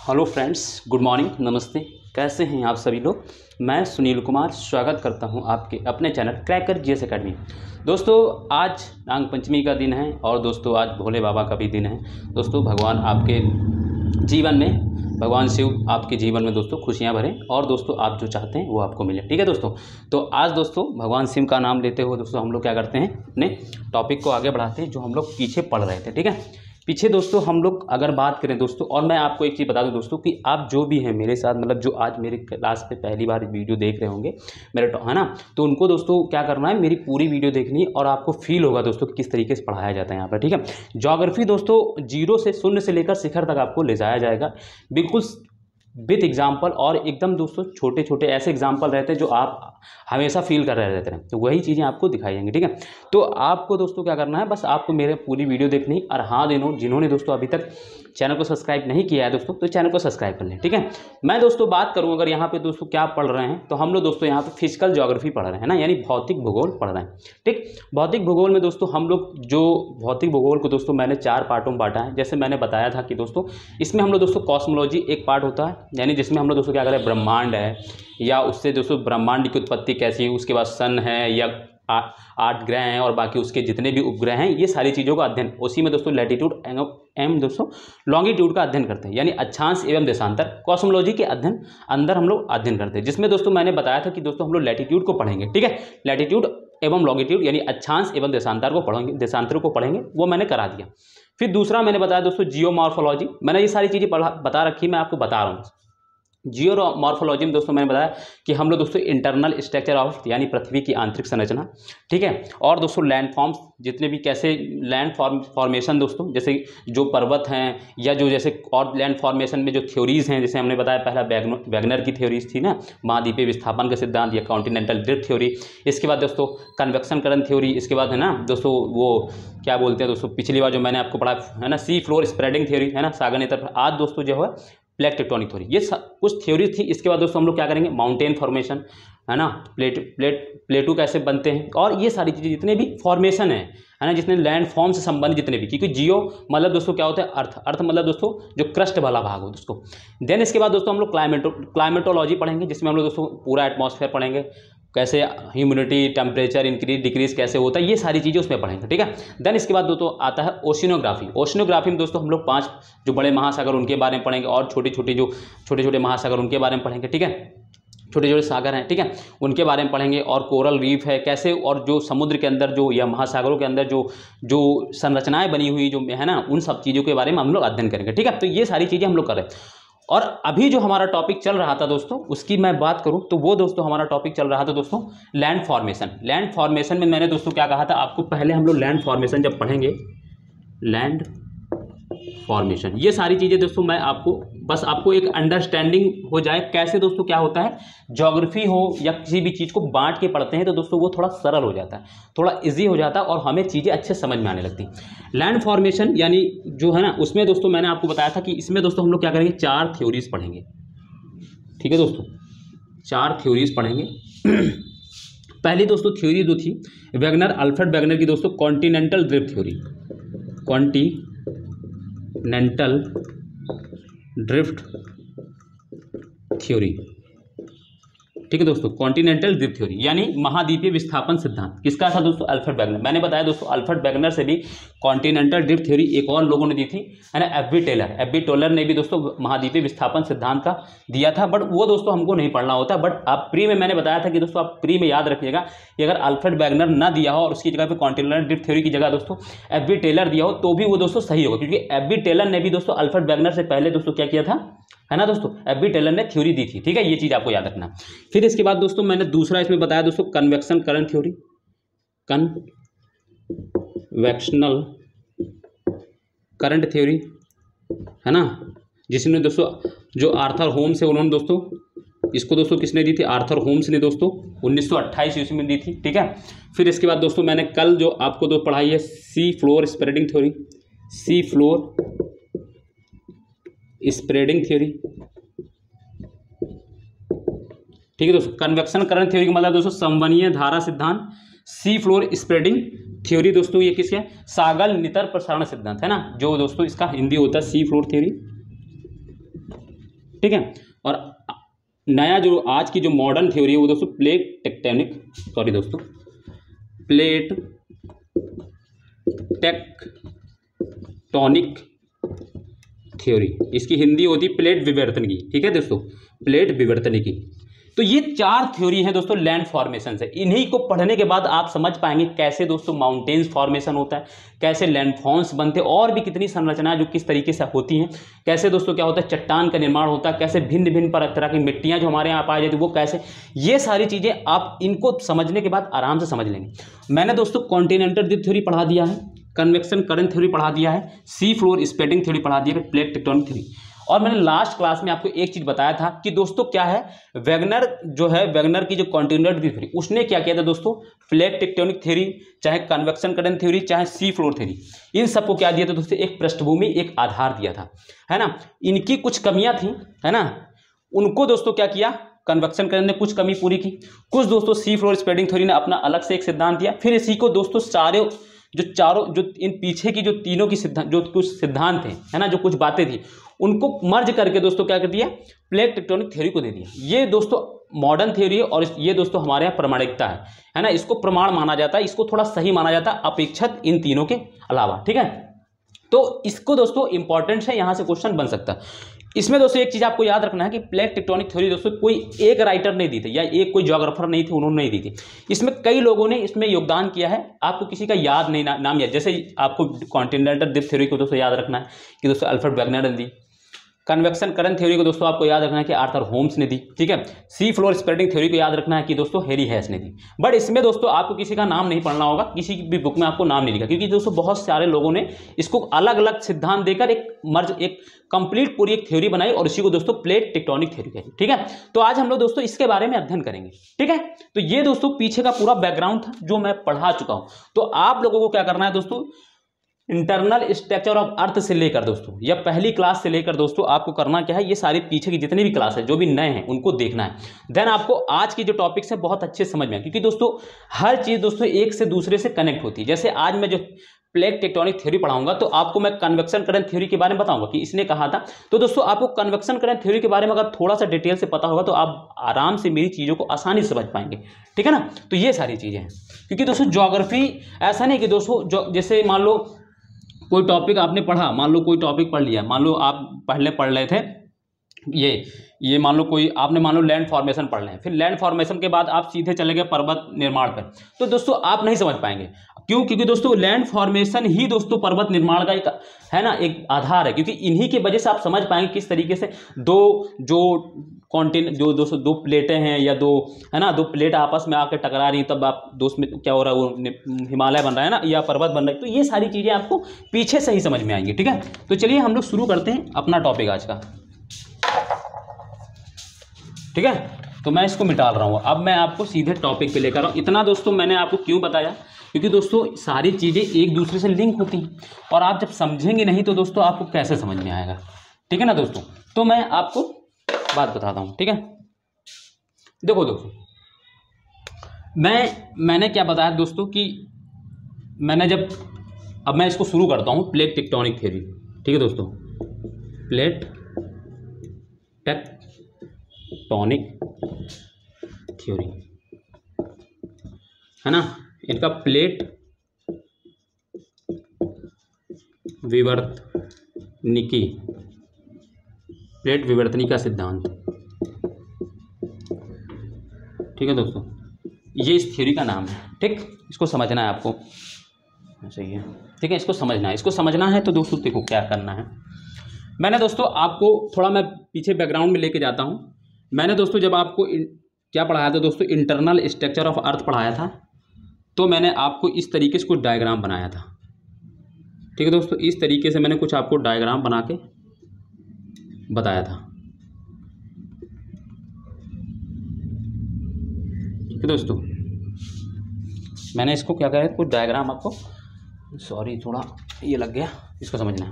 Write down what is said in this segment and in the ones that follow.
Hello friends, good morning, नमस्ते। कैसे हैं आप सभी लोग। मैं सुनील कुमार स्वागत करता हूं आपके अपने चैनल क्रैकर जीएस एकेडमी। दोस्तों, आज नाग पंचमी का दिन है और दोस्तों आज भोले बाबा का भी दिन है। दोस्तों, भगवान आपके जीवन में, भगवान शिव आपके जीवन में दोस्तों खुशियां भरें और दोस्तों आप जो चाहते हैं वो आपको मिले। ठीक है दोस्तों। तो आज दोस्तों भगवान शिव का नाम लेते हुए दोस्तों हम लोग क्या करते हैं, अपने टॉपिक को आगे बढ़ाते हैं जो हम लोग पीछे पढ़ रहे थे। ठीक है, पीछे दोस्तों हम लोग अगर बात करें दोस्तों, और मैं आपको एक चीज़ बता दूं दोस्तों कि आप जो भी हैं मेरे साथ, मतलब जो आज मेरे क्लास पे पहली बार वीडियो देख रहे होंगे मेरे, है ना, तो उनको दोस्तों क्या करना है, मेरी पूरी वीडियो देखनी है और आपको फील होगा दोस्तों कि किस तरीके से पढ़ाया जाता है यहाँ पर। ठीक है, ज्योग्राफी दोस्तों जीरो से, शून्य से लेकर शिखर तक आपको ले जाया जाएगा, बिल्कुल विथ एग्जाम्पल। और एकदम दोस्तों छोटे छोटे ऐसे एग्जाम्पल रहते हैं जो आप हमेशा फील कर रहे रहते हैं, तो वही चीज़ें आपको दिखाई जाएंगी। ठीक है, तो आपको दोस्तों क्या करना है, बस आपको मेरे पूरी वीडियो देखनी। और हाँ, जिन्होंने दोस्तों अभी तक चैनल को सब्सक्राइब नहीं किया है दोस्तों, तो चैनल को सब्सक्राइब कर लें। ठीक है, मैं दोस्तों बात करूँ अगर यहाँ पे दोस्तों क्या पढ़ रहे हैं, तो हम लोग दोस्तों यहाँ पे फिजिकल ज्योग्राफी पढ़ रहे हैं ना, यानी भौतिक भूगोल पढ़ रहे हैं। ठीक, भौतिक भूगोल में दोस्तों हम लोग जो भौतिक भूगोल को दोस्तों मैंने 4 पार्टों में बांटा है। जैसे मैंने बताया था कि दोस्तों इसमें हम लोग दोस्तों कॉस्मोलॉजी एक पार्ट होता है, यानी जिसमें हम लोग दोस्तों क्या करें, ब्रह्मांड है या उससे दोस्तों ब्रह्मांड की उत्पत्ति कैसी है, उसके बाद सन है या 8 ग्रह हैं और बाकी उसके जितने भी उपग्रह हैं, ये सारी चीज़ों का अध्ययन। उसी में दोस्तों लैटिट्यूड एवं दोस्तों लॉन्गिट्यूड का अध्ययन करते हैं, यानी अक्षांश एवं देशांतर कॉस्मोलॉजी के अध्ययन अंदर हम लोग अध्ययन करते हैं, जिसमें दोस्तों मैंने बताया था कि दोस्तों हम लोग लैटिट्यूड को पढ़ेंगे। ठीक है, लैटिट्यूड एवं लॉन्गिट्यूड यानी अक्षांश एवं देशांतर को पढ़ेंगे, देशांतर को पढ़ेंगे, वो मैंने करा दिया। फिर दूसरा मैंने बताया दोस्तों जियोमॉर्फोलॉजी, मैंने ये सारी चीज़ें बता रखी, मैं आपको बता रहा हूँ। जियोमॉर्फोलॉजी में दोस्तों मैंने बताया कि हम लोग दोस्तों इंटरनल स्ट्रक्चर ऑफ, यानी पृथ्वी की आंतरिक संरचना, ठीक है, और दोस्तों लैंड फॉर्म्स, जितने भी कैसे लैंड फॉर्मेशन दोस्तों, जैसे जो पर्वत हैं या जो जैसे और लैंड फॉर्मेशन में जो थ्योरीज हैं, जैसे हमने बताया पहला वैगनर की थ्योरीज थी ना, महाद्वीपीय विस्थापन का सिद्धांत या कॉन्टिनेंटल ड्रिफ्ट थ्योरी। इसके बाद दोस्तों कन्वेक्शन करंट थ्योरी। इसके बाद है ना दोस्तों वो क्या बोलते हैं दोस्तों, पिछली बार जो मैंने आपको पढ़ा है ना, सी फ्लोर स्प्रेडिंग थ्योरी, है ना, सागर नेत्र। आज दोस्तों जो है प्लेट टेक्टोनिक थ्योरी, ये कुछ थ्योरी थी। इसके बाद दोस्तों हम लोग क्या करेंगे, माउंटेन फॉर्मेशन, है ना, प्लेटू कैसे बनते हैं, और ये सारी चीज़ें जितने भी फॉर्मेशन है ना, जितने लैंड फॉर्म से संबंधित जितने भी, क्योंकि जियो मतलब दोस्तों क्या होता है, अर्थ मतलब दोस्तों जो क्रस्ट वाला भाग हो दोस्तों। देन इसके बाद दोस्तों हम लोग क्लाइमेटोलॉजी पढ़ेंगे, जिसमें हम लोग दोस्तों पूरा एटमॉस्फेयर पढ़ेंगे, कैसे ह्यूमिडिटी, टेम्परेचर इंक्रीज डिक्रीज कैसे होता है, ये सारी चीज़ें उसमें पढ़ेंगे। ठीक है, देन इसके बाद दोस्तों आता है ओशिनोग्राफी। ओशिनोग्राफी में दोस्तों हम लोग 5 जो बड़े महासागर उनके बारे में पढ़ेंगे, और छोटे छोटे महासागर उनके बारे में पढ़ेंगे। ठीक है, छोटे छोटे सागर हैं, ठीक है, उनके बारे में पढ़ेंगे, और कोरल रीफ है कैसे, और जो समुद्र के अंदर जो या महासागरों के अंदर जो संरचनाएं बनी हुई जो है ना, उन सब चीज़ों के बारे में हम लोग अध्ययन करेंगे। ठीक है, तो ये सारी चीज़ें हम लोग कर रहे हैं। और अभी जो हमारा टॉपिक चल रहा था दोस्तों, उसकी मैं बात करूं तो वो दोस्तों हमारा टॉपिक चल रहा था दोस्तों लैंड फॉर्मेशन। लैंड फॉर्मेशन में मैंने दोस्तों क्या कहा था आपको, पहले हम लोग लैंड फॉर्मेशन जब पढ़ेंगे, लैंड फॉर्मेशन, ये सारी चीज़ें दोस्तों मैं आपको बस आपको एक अंडरस्टैंडिंग हो जाए कैसे दोस्तों क्या होता है, ज्योग्राफी हो या किसी भी चीज़ को बांट के पढ़ते हैं तो दोस्तों वो थोड़ा सरल हो जाता है, थोड़ा इजी हो जाता है और हमें चीज़ें अच्छे समझ में आने लगती हैं। लैंड फॉर्मेशन यानी जो है ना, उसमें दोस्तों मैंने आपको बताया था कि इसमें दोस्तों हम लोग क्या करेंगे, 4 थ्योरीज पढ़ेंगे। ठीक है दोस्तों, 4 थ्योरीज पढ़ेंगे। पहली दोस्तों थ्योरी जो थी वैगनर, अल्फ्रेड वैगनर की दोस्तों continental drift theory, continental drift theory. ठीक है दोस्तों, कॉन्टिनेंटल ड्रिफ्ट थ्योरी यानी महाद्वीपीय विस्थापन सिद्धांत, किसका था दोस्तों, अल्फ्रेड वैगनर। मैंने बताया दोस्तों अल्फ्रेड वैगनर से भी कॉन्टिनेंटल ड्रिफ्ट थ्योरी एक और लोगों ने दी थी, है ना, एफ बी टेलर ने भी दोस्तों महाद्वीपीय विस्थापन सिद्धांत का दिया था, बट वो दोस्तों हमको नहीं पढ़ना होता। बट आप प्री में मैंने बताया था कि दोस्तों आप प्री में याद रखिएगा कि अगर अल्फ्रेड वैगनर ना दिया हो और उसकी जगह पे कॉन्टिनेंटल ड्रिफ्ट थ्योरी की जगह दोस्तों एफ बी टेलर दिया हो, तो भी वो दोस्तों सही होगा, क्योंकि एफ बी टेलर ने भी दोस्तों अल्फ्रेड वैगनर से पहले दोस्तों क्या किया था, है ना दोस्तों, एफ बी टेलर ने थ्योरी दी थी। ठीक है, ये चीज़ आपको याद रखना। फिर इसके बाद दोस्तों मैंने दूसरा इसमें बताया दोस्तों convection current theory, convectional current theory, है ना, जिसमें दोस्तों जो आर्थर होम्स है उन्होंने दोस्तों इसको दोस्तों किसने दी थी, आर्थर होम्स ने दोस्तों 1928 ईस्वी में दी थी। ठीक है, फिर इसके बाद दोस्तों मैंने कल जो आपको दोस्त पढ़ाई है sea floor spreading theory, sea floor spreading theory. ठीक है दोस्तों, कन्वेक्शन करंट थ्योरी का मतलब दोस्तों संवहनीय धारा सिद्धांत, सी फ्लोर स्प्रेडिंग थ्योरी दोस्तों ये किसका, सागल नितर प्रसारण सिद्धांत, है ना, जो दोस्तों इसका हिंदी होता है सी फ्लोर थ्योरी, ठीक है। और नया जो आज की जो मॉडर्न थ्योरी है वो दोस्तों प्लेट टेक्टोनिक थ्योरी, इसकी हिंदी होती प्लेट विवर्तन की, ठीक है दोस्तों, प्लेट विवर्तन की। तो ये 4 थ्योरी है दोस्तों लैंड फॉर्मेशन से। इन्हीं को पढ़ने के बाद आप समझ पाएंगे कैसे दोस्तों माउंटेन्स फॉर्मेशन होता है, कैसे लैंडफॉर्म्स बनते हैं, और भी कितनी संरचनाएं जो किस तरीके से होती हैं, कैसे दोस्तों क्या होता है चट्टान का निर्माण होता है, कैसे भिन्न भिन्न तरह की मिट्टियां जो हमारे यहाँ पाई जाती है वो कैसे, ये सारी चीजें आप इनको समझने के बाद आराम से समझ लेंगे। मैंने दोस्तों कॉन्टिनेंटल ड्रिफ्ट थ्योरी पढ़ा दिया है, कन्वेक्शन करंट थ्योरी पढ़ा दिया है, सी फ्लोर स्प्रेडिंग थ्योरी पढ़ा दिया है, प्लेट टेक्टोनिक थ्योरी। और मैंने लास्ट क्लास में आपको एक चीज बताया था कि दोस्तों क्या है, वेगनर जो है, वेगनर की जो कॉन्टिनेंटल ड्रिफ्ट थ्योरी, उसने क्या किया था दोस्तों, प्लेट टेक्टोनिक थ्योरी, चाहे कन्वेक्शन करंट थ्योरी, चाहे सी फ्लोर थ्योरी, इन सबको क्या दिया था दोस्तों, एक पृष्ठभूमि, एक आधार दिया था, है ना। इनकी कुछ कमियां थी, है ना, उनको दोस्तों क्या किया, कन्वेक्शन करंट ने कुछ कमी पूरी की, कुछ दोस्तों सी फ्लोर स्प्रेडिंग थ्योरी ने अपना अलग से एक सिद्धांत दिया, फिर इसी को दोस्तों चारों जो इन पीछे की जो तीनों की सिद्धांत, जो कुछ सिद्धांत थे, है ना, जो कुछ बातें थी, उनको मर्ज करके दोस्तों क्या कर दिया, प्लेट टेक्टोनिक थ्योरी को दे दिया। ये दोस्तों मॉडर्न थ्योरी है और ये दोस्तों हमारे यहाँ प्रमाणिकता है ना, इसको प्रमाण माना जाता है, इसको थोड़ा सही माना जाता है अपेक्षित इन तीनों के अलावा, ठीक है। तो इसको दोस्तों इंपॉर्टेंट है, यहां से क्वेश्चन बन सकता है। इसमें दोस्तों एक चीज आपको याद रखना है कि प्लेट टेक्टोनिक थ्योरी दोस्तों कोई एक राइटर नहीं दी थी, या एक कोई ज्योग्राफर नहीं थे, उन्होंने नहीं दी थी, इसमें कई लोगों ने इसमें योगदान किया है। आपको किसी का याद नहीं नाम याद, जैसे आपको कॉन्टिनेंटल ड्रिफ्ट थ्योरी को दोस्तों याद रखना है कि दोस्तों अल्फ्रेड वेगनर ने दी, कन्वेक्शन करंट थ्योरी को दोस्तों आपको याद रखना है कि आर्थर होम्स ने दी, ठीक है। सी फ्लोर स्प्रेडिंग थ्योरी को याद रखना है कि दोस्तों हैरी हेस ने दी। बट इसमें दोस्तों आपको किसी का नाम नहीं पढ़ना होगा, किसी भी बुक में आपको नाम नहीं लिखा, क्योंकि दोस्तों बहुत सारे लोगों ने इसको अलग अलग सिद्धांत देकर एक कंप्लीट पूरी एक थ्योरी बनाई और इसी को दोस्तों प्लेट टेक्टोनिक थ्योरी कहते हैं, ठीक है। तो आज हम लोग दोस्तों इसके बारे में अध्ययन करेंगे, ठीक है। तो ये दोस्तों पीछे का पूरा बैकग्राउंड था जो मैं पढ़ा चुका हूं। तो आप लोगों को क्या करना है दोस्तों, इंटरनल स्ट्रक्चर ऑफ अर्थ से लेकर दोस्तों, या पहली क्लास से लेकर दोस्तों आपको करना क्या है, ये सारी पीछे की जितनी भी क्लास है, जो भी नए हैं उनको देखना है। देन आपको आज की जो टॉपिक्स है बहुत अच्छे समझ में आए, क्योंकि दोस्तों हर चीज दोस्तों एक से दूसरे से कनेक्ट होती है। जैसे आज मैं जो प्लेट टेक्टोनिक थ्योरी पढ़ाऊंगा तो आपको मैं कन्वेक्शन करंट थ्योरी के बारे में बताऊंगा कि इसने कहा था। तो दोस्तों आपको कन्वेक्शन करंट थ्योरी के बारे में अगर थोड़ा सा डिटेल से पता होगा तो आप आराम से मेरी चीज़ों को आसानी से समझ पाएंगे, ठीक है ना। तो ये सारी चीज़ें हैं, क्योंकि दोस्तों ज्योग्राफी ऐसा नहीं कि दोस्तों जैसे मान लो कोई टॉपिक आपने पढ़ा, मान लो कोई टॉपिक पढ़ लिया, मान लो आप पढ़ रहे थे ये मान लो कोई आपने मान लो लैंड फॉर्मेशन पढ़ लें, फिर लैंड फॉर्मेशन के बाद आप सीधे चले गए पर्वत निर्माण पर, तो दोस्तों आप नहीं समझ पाएंगे। क्यों? क्योंकि दोस्तों लैंड फॉर्मेशन ही दोस्तों पर्वत निर्माण का एक है ना, एक आधार है, क्योंकि इन्हीं की वजह से आप समझ पाएंगे किस तरीके से दो प्लेटें हैं, या दो है ना, दो प्लेट आपस में आकर टकरा रही, तब आप दोस्त में क्या हो रहा है, वो हिमालय बन रहा है ना, या पर्वत बन रहा है। तो ये सारी चीज़ें आपको पीछे से ही समझ में आएंगी, ठीक है। तो चलिए हम लोग शुरू करते हैं अपना टॉपिक आज का, ठीक है। तो मैं इसको मिटा रहा हूँ, अब मैं आपको सीधे टॉपिक पे लेकर आऊँ। इतना दोस्तों मैंने आपको क्यों बताया, क्योंकि दोस्तों सारी चीज़ें एक दूसरे से लिंक होती हैं, और आप जब समझेंगे नहीं तो दोस्तों आपको कैसे समझ में आएगा, ठीक है ना दोस्तों। तो मैं आपको बात बताता हूँ, ठीक है। देखो दोस्तों, मैंने क्या बताया दोस्तों कि अब मैं इसको शुरू करता हूँ, प्लेट टेक्टोनिक थ्योरी, ठीक है दोस्तों। प्लेट टेक्टोनिक थ्योरी, है ना, इनका प्लेट विवर्तनिकी का सिद्धांत, ठीक है दोस्तों, ये इस थ्योरी का नाम है, ठीक। इसको समझना है आपको, सही है, ठीक है। इसको समझना है तो दोस्तों देखो क्या करना है। मैंने दोस्तों आपको थोड़ा मैं पीछे बैकग्राउंड में लेके जाता हूँ। मैंने दोस्तों जब आपको क्या पढ़ाया था दोस्तों, इंटरनल स्ट्रक्चर ऑफ अर्थ पढ़ाया था, तो मैंने आपको इस तरीके से कुछ डायग्राम बनाया था, ठीक है दोस्तों। इस तरीके से मैंने कुछ आपको डायग्राम बना के बताया था, ठीक है दोस्तों। मैंने इसको क्या कहा, कुछ डायग्राम आपको, सॉरी थोड़ा ये लग गया, इसको समझना है,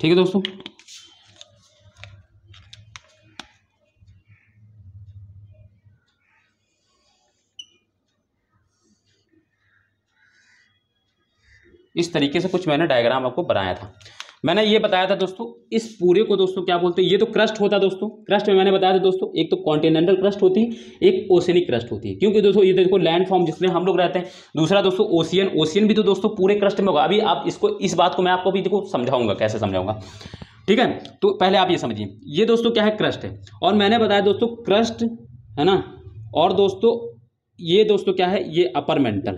ठीक है दोस्तों। इस तरीके से कुछ मैंने डायग्राम आपको बनाया था। मैंने ये बताया था दोस्तों, इस पूरे को दोस्तों क्या बोलते हैं, ये तो क्रस्ट होता है दोस्तों। क्रस्ट में मैंने बताया था दोस्तों, एक तो कॉन्टिनेंटल क्रस्ट होती है, एक ओशियनिक क्रस्ट होती है, क्योंकि दोस्तों ये देखो लैंड फॉर्म जिसमें हम लोग रहते हैं। दूसरा दोस्तों ओशियन, ओशियन भी तो दोस्तों पूरे क्रस्ट में होगा। अभी आप इसको, इस बात को मैं आपको भी देखो समझाऊंगा, कैसे समझाऊंगा, ठीक है। तो पहले आप ये समझिए, ये दोस्तों क्या है, क्रस्ट है। और मैंने बताया दोस्तों क्रस्ट है ना, और दोस्तों ये दोस्तों क्या है, ये अपर मेंटल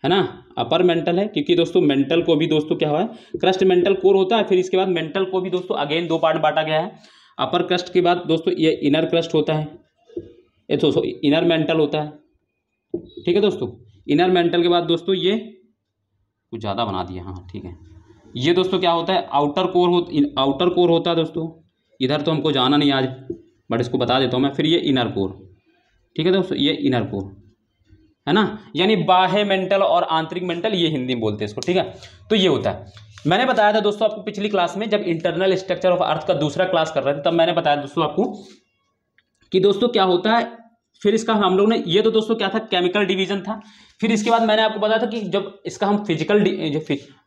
है ना, अपर मेंटल है, क्योंकि दोस्तों मेंटल को भी दोस्तों क्या हुआ है, क्रस्ट मेंटल कोर होता है। फिर इसके बाद मेंटल को भी दोस्तों अगेन दो पार्ट बांटा गया है। अपर क्रस्ट के बाद दोस्तों ये इनर क्रस्ट होता है, ये दोस्तों इनर मेंटल होता है, ठीक है दोस्तों। इनर मेंटल के बाद दोस्तों ये कुछ ज़्यादा बना दिया, हाँ ठीक है। ये दोस्तों क्या होता है, आउटर कोर होता है दोस्तों। इधर तो हमको जाना नहीं आज, बट इसको बता देता हूँ मैं। फिर ये इनर कोर, ठीक है दोस्तों, ये इनर कोर है ना, यानी बाह्य मेंटल और आंतरिक मेंटल, ये हिंदी में बोलते हैं इसको, ठीक है। तो ये होता है। मैंने बताया था दोस्तों आपको पिछली क्लास में, जब इंटरनल स्ट्रक्चर ऑफ अर्थ का दूसरा क्लास कर रहे थे, तब मैंने बताया दोस्तों आपको कि दोस्तों क्या होता है। फिर इसका हम लोग ने, ये तो दोस्तों क्या था, केमिकल डिवीजन था। फिर इसके बाद मैंने आपको बताया था कि जब इसका हम फिजिकल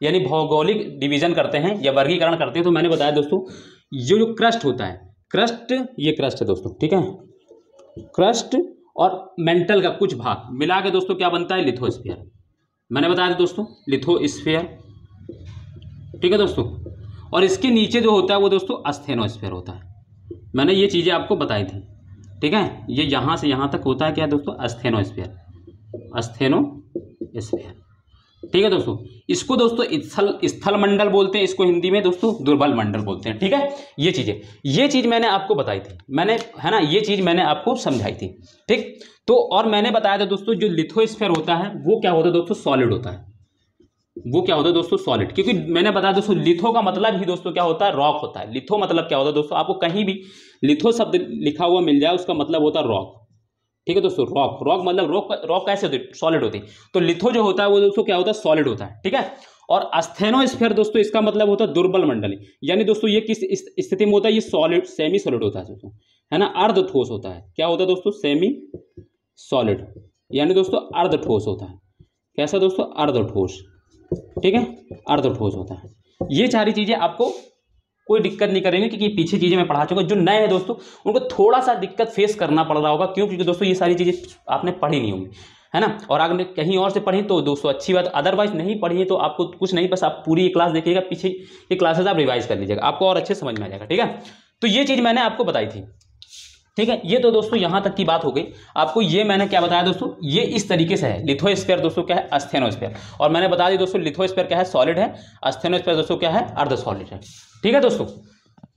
यानी भौगोलिक डिवीजन करते हैं या वर्गीकरण करते हैं, तो मैंने बताया दोस्तों जो क्रस्ट होता है, क्रस्ट, ये क्रस्ट है दोस्तों, ठीक है। क्रस्ट और मेंटल का कुछ भाग मिला के दोस्तों क्या बनता है, लिथोस्फीयर। मैंने बताया था दोस्तों लिथोस्फीयर, ठीक है दोस्तों। और इसके नीचे जो होता है वो दोस्तों अस्थेनोस्फीयर होता है। मैंने ये चीज़ें आपको बताई थी, ठीक है। ये यहाँ से यहाँ तक होता है क्या दोस्तों, अस्थेनोस्फीयर, अस्थेनोस्फीयर, ठीक है दोस्तों। इसको दोस्तों स्थल मंडल बोलते हैं, इसको हिंदी में दोस्तों दुर्बल मंडल बोलते हैं, ठीक है। ये चीज़ मैंने आपको बताई थी, मैंने, है ना, ये चीज़ मैंने आपको समझाई थी, ठीक। तो और मैंने बताया था दोस्तों जो लिथोस्फीयर होता है वो क्या होता है दोस्तों, सॉलिड होता है। वो क्या होता है दोस्तों, सॉलिड। क्योंकि मैंने बताया दोस्तों लिथो का मतलब ही दोस्तों क्या होता है, रॉक होता है। लिथो मतलब क्या होता है दोस्तों, आपको कहीं भी लिथो शब्द लिखा हुआ मिल जाए, उसका मतलब होता है रॉक, ठीक है दोस्तों। रॉक मतलब रॉक कैसे होती है, सॉलिड होती है। तो लिथो जो होता है वो दोस्तों क्या होता है, सॉलिड होता है, ठीक है। और अस्थेनोस्फीयर दोस्तों इसका मतलब होता है दुर्बल मंडली, यानी दोस्तों ये किस स्थिति में होता है, ये सॉलिड, सेमी सॉलिड होता है दोस्तों, है ना, अर्ध ठोस होता है। क्या होता है दोस्तों, सेमी सॉलिड, यानी दोस्तों अर्ध ठोस होता है। कैसा दोस्तों, अर्ध ठोस, ठीक है, अर्ध ठोस होता है। ये सारी चीजें आपको कोई दिक्कत नहीं करेंगे, क्योंकि पीछे चीजें मैं पढ़ा चुका। जो नए हैं दोस्तों उनको थोड़ा सा दिक्कत फेस करना पड़ रहा होगा, क्यों, क्योंकि दोस्तों ये सारी चीजें आपने पढ़ी नहीं होंगी, है ना। और अगर कहीं और से पढ़ी तो दोस्तों अच्छी बात, अदरवाइज नहीं पढ़ी है तो आपको कुछ नहीं, बस आप पूरी क्लास देखिएगा, पीछे ये क्लासेस आप रिवाइज कर लीजिएगा, आपको और अच्छे समझ में आ जाएगा, ठीक है। तो ये चीज मैंने आपको बताई थी, ठीक है। ये तो दोस्तों यहां तक की बात हो गई। आपको ये मैंने क्या बताया दोस्तों, ये इस तरीके से है। लिथोस्फीयर दोस्तों क्या है, अस्थेनोस्फीयर। और मैंने बता दी दोस्तों लिथोस्फीयर क्या है, सॉलिड है। अस्थेनोस्फीयर दोस्तों क्या है, अर्ध सॉलिड है, ठीक है दोस्तों।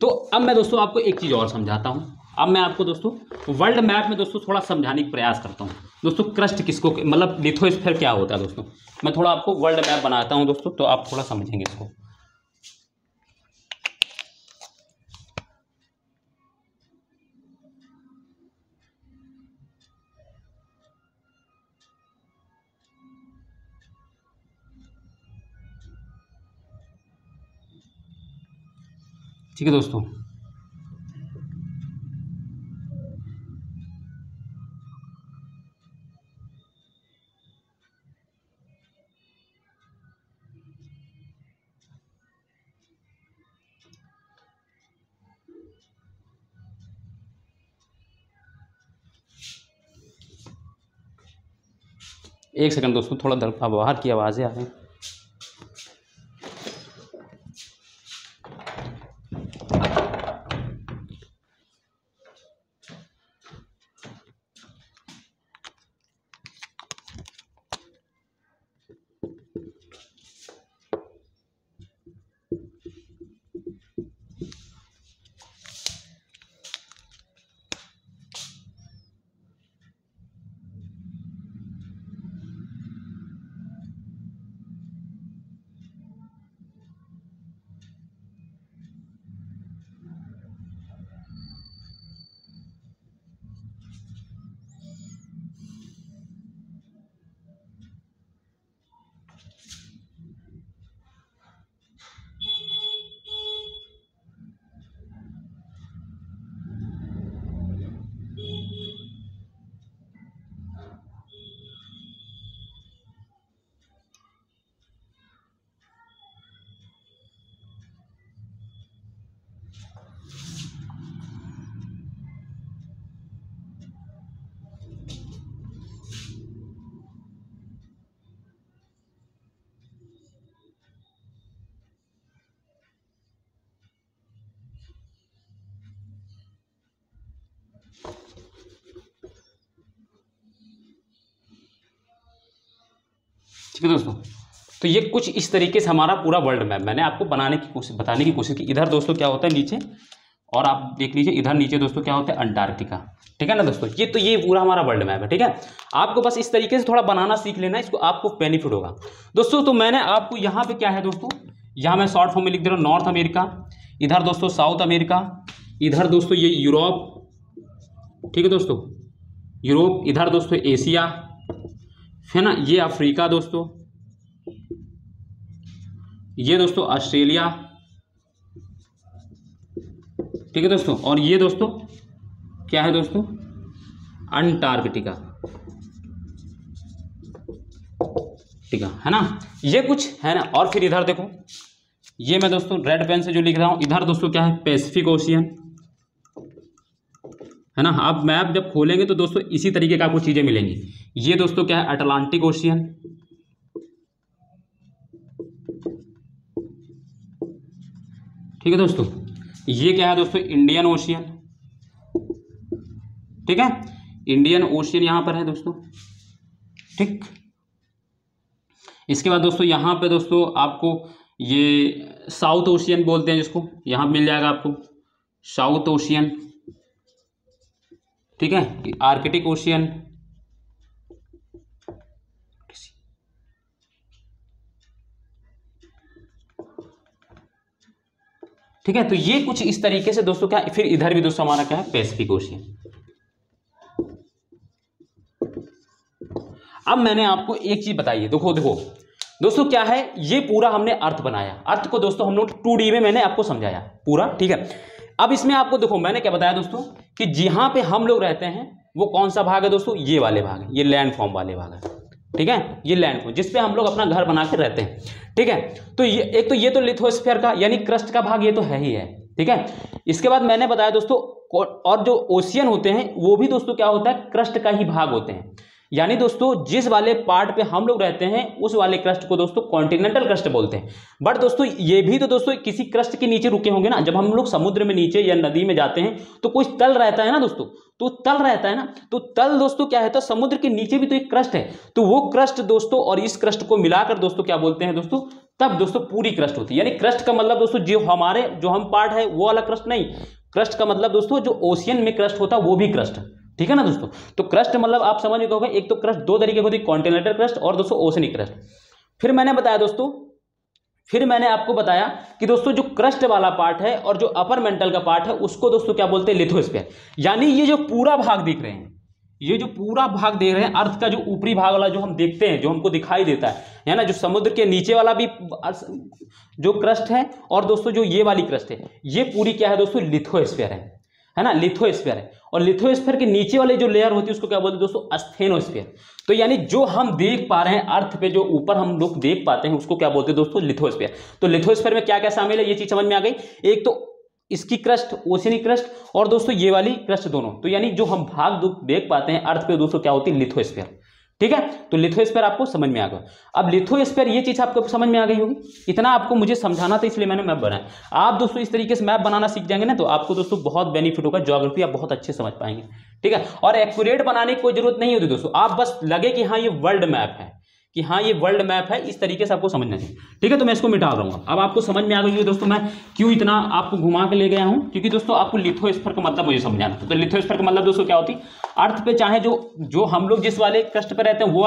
तो अब मैं दोस्तों आपको एक चीज और समझाता हूं। अब मैं आपको दोस्तों वर्ल्ड मैप में दोस्तों थोड़ा समझाने का प्रयास करता हूं दोस्तों, क्रस्ट किसको, मतलब लिथोस्फीयर क्या होता है दोस्तों। मैं थोड़ा आपको वर्ल्ड मैप बनाता हूं दोस्तों, तो आप थोड़ा समझेंगे इसको। ठीक है दोस्तों, एक सेकंड दोस्तों, थोड़ा बाहर की आवाज़ें आ रही हैं। ठीक है दोस्तों। तो ये कुछ इस तरीके से हमारा पूरा वर्ल्ड मैप मैंने आपको बताने की कोशिश की। इधर दोस्तों क्या होता है नीचे, और आप देख लीजिए इधर नीचे दोस्तों क्या होता है, अंटार्कटिका। ठीक है ना दोस्तों, ये पूरा हमारा वर्ल्ड मैप है। ठीक है, आपको बस इस तरीके से थोड़ा बनाना सीख लेना, इसको आपको बेनिफिट होगा दोस्तों। तो मैंने आपको यहाँ पे क्या है दोस्तों, यहाँ मैं शॉर्ट फॉर्म में लिख दे रहा हूँ नॉर्थ अमेरिका, इधर दोस्तों साउथ अमेरिका, इधर दोस्तों ये यूरोप, ठीक है दोस्तों, यूरोप, इधर दोस्तों एशिया है ना, ये अफ्रीका दोस्तों, ये दोस्तों ऑस्ट्रेलिया, ठीक है दोस्तों, और ये दोस्तों क्या है दोस्तों, अंटार्कटिका। ठीक है ना, ये कुछ है ना। और फिर इधर देखो, ये मैं दोस्तों रेड पेन से जो लिख रहा हूं, इधर दोस्तों क्या है, पैसिफिक ओशियन है ना। आप मैप जब खोलेंगे तो दोस्तों इसी तरीके का आपको चीजें मिलेंगी। ये दोस्तों क्या है, अटलांटिक ओशियन, ठीक है दोस्तों। ये क्या है दोस्तों, इंडियन ओशियन, ठीक है, इंडियन ओशियन यहां पर है दोस्तों। ठीक, इसके बाद दोस्तों यहां पे दोस्तों आपको ये साउथ ओशियन बोलते हैं जिसको, यहां मिल जाएगा आपको साउथ ओशियन, ठीक है, आर्कटिक ओशियन, ठीक है। तो ये कुछ इस तरीके से दोस्तों क्या, फिर इधर भी दोस्तों हमारा क्या है, पैसिफिक ओशियन। अब मैंने आपको एक चीज बताई है, देखो दोस्तों क्या है, ये पूरा हमने अर्थ बनाया, अर्थ को दोस्तों हम लोग 2D में मैंने आपको समझाया पूरा, ठीक है। अब इसमें आपको देखो मैंने क्या बताया दोस्तों, कि जहां पे हम लोग रहते हैं वो कौन सा भाग है दोस्तों, ये वाले भाग है, ये लैंड फॉर्म वाले भाग है, ठीक है, ये लैंड फॉर्म जिसपे हम लोग अपना घर बना के रहते हैं, ठीक है। तो ये तो लिथोस्फीयर का यानी क्रस्ट का भाग ये तो है ही है, ठीक है। इसके बाद मैंने बताया दोस्तों, और जो ओशियन होते हैं वो भी दोस्तों क्या होता है, क्रस्ट का ही भाग होते हैं। यानी दोस्तों जिस वाले पार्ट पे हम लोग रहते हैं उस वाले क्रस्ट को दोस्तों कॉन्टिनेंटल क्रस्ट बोलते हैं। बट दोस्तों ये भी तो दोस्तों किसी क्रस्ट के नीचे रुके होंगे ना, जब हम लोग समुद्र में नीचे या नदी में जाते हैं तो कुछ तल रहता है ना दोस्तों, तो तल रहता है ना, तो तल दोस्तों क्या है, तो समुद्र के नीचे भी तो एक क्रस्ट है, तो वो क्रस्ट दोस्तों और इस क्रस्ट को मिलाकर दोस्तों क्या बोलते हैं दोस्तों, तब दोस्तों पूरी क्रस्ट होती है। यानी क्रस्ट का मतलब दोस्तों जो हम पार्ट है वो वाला क्रस्ट नहीं, क्रस्ट का मतलब दोस्तों जो ओशियन में क्रस्ट होता है वो भी क्रस्ट, ठीक है ना दोस्तों। तो क्रस्ट मतलब आप समझ गए, एक तो क्रस्ट दो तरीके की होती है, कॉन्टिनेंटल क्रस्ट और दोस्तों ओशनिक क्रस्ट। फिर मैंने बताया दोस्तों, फिर मैंने आपको बताया कि दोस्तों जो क्रस्ट वाला पार्ट है और जो अपर मेंटल का पार्ट है उसको दोस्तों क्या बोलते हैं, लिथोस्फीयर। यानी ये जो पूरा भाग दिख रहे हैं, ये जो पूरा भाग देख रहे हैं, अर्थ का जो ऊपरी भाग वाला जो हम देखते हैं, जो हमको दिखाई देता है ना, जो समुद्र के नीचे वाला भी जो क्रस्ट है और दोस्तों जो ये वाली क्रस्ट है, ये पूरी क्या है दोस्तों, लिथोस्फीयर है ना, लिथोस्फीयर है। और लिथोस्फीयर के नीचे वाले जो लेयर होती है उसको क्या बोलते हैं दोस्तों, स्टेनोस्फीयर। तो यानी जो हम देख पा रहे हैं अर्थ पे, जो ऊपर हम लोग देख पाते हैं उसको क्या बोलते हैं दोस्तों, लिथोस्फीयर। तो लिथोस्फीयर में क्या क्या शामिल है ये चीज समझ में आ गई। एक तो इसकी क्रस्ट ओशियनिक क्रस्ट और दोस्तों ये वाली क्रस्ट दोनों, तो यानी जो हम भाग देख पाते हैं अर्थ पे दोस्तों क्या होती है, लिथोस्फीयर, ठीक है। तो लिथोस्फीयर आपको समझ में आ गया। अब लिथोस्फीयर ये चीज आपको समझ में आ गई होगी, इतना आपको मुझे समझाना था इसलिए मैंने मैप बनाया। आप दोस्तों इस तरीके से मैप बनाना सीख जाएंगे ना तो आपको दोस्तों बहुत बेनिफिट होगा, ज्योग्राफी आप बहुत अच्छे समझ पाएंगे, ठीक है। और एक्यूरेट बनाने की कोई जरूरत नहीं होती दोस्तों, आप बस लगे कि हाँ ये वर्ल्ड मैप है, कि हाँ ये वर्ल्ड मैप है, इस तरीके से आपको समझना चाहिए, ठीक है। तो मैं इसको मिटा दूंगा। अब आपको समझ में आ गई है दोस्तों मैं क्यों इतना आपको घुमा के ले गया हूं, क्योंकि दोस्तों आपको लिथोस्फीयर का मतलब मुझे समझाना था। तो लिथोस्फीयर का मतलब दोस्तों क्या होती है, अर्थ पे चाहे जो हम लोग जिस वाले क्रस्ट पे रहते हैं वो